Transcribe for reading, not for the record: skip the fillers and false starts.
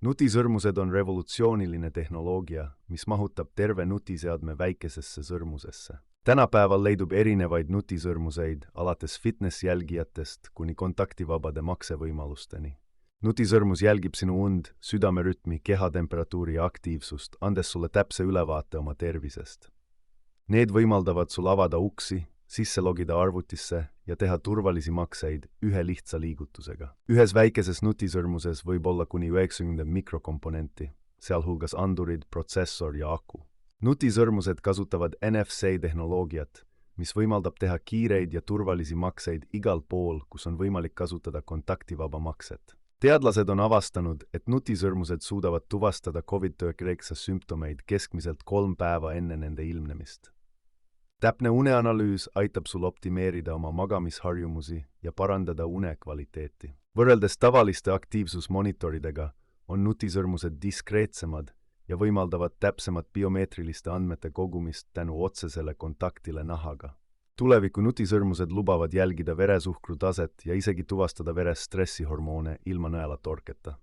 Nutisõrmused on revolutsiooniline tehnoloogia, mis mahutab terve nutiseadme väikesesse sõrmusesse. Tänapäeval leidub erinevaid nutisõrmuseid alates fitness-jälgijatest kuni kontaktivabade maksevõimalusteni. Nutisõrmus jälgib sinu und, südamerütmi, kehatemperatuuri ja aktiivsust, andes sulle täpse ülevaate oma tervisest. Need võimaldavad sul avada uksi, sisse logida arvutisse ja teha turvalisi makseid ühe lihtsa liigutusega. Ühes väikeses nutisõrmuses võib olla kuni 90 mikrokomponenti, sealhulgas andurid, protsessor ja aku. Nutisõrmused kasutavad NFC-tehnoloogiat, mis võimaldab teha kiireid ja turvalisi makseid igal pool, kus on võimalik kasutada kontaktivaba makset. Teadlased on avastanud, et nutisõrmused suudavad tuvastada COVID-19 sümptomeid keskmiselt 3 päeva enne nende ilmnemist. Täpne uneanalüüs aitab sul optimeerida oma magamisharjumusi ja parandada une kvaliteeti. Võrreldes tavaliste aktiivsusmonitoridega on nutisõrmused diskreetsemad ja võimaldavad täpsemat biomeetriliste andmete kogumist tänu otsesele kontaktile nahaga. Tuleviku nutisõrmused lubavad jälgida veresuhkru taset ja isegi tuvastada veres stressihormoone ilma nõelatorketa.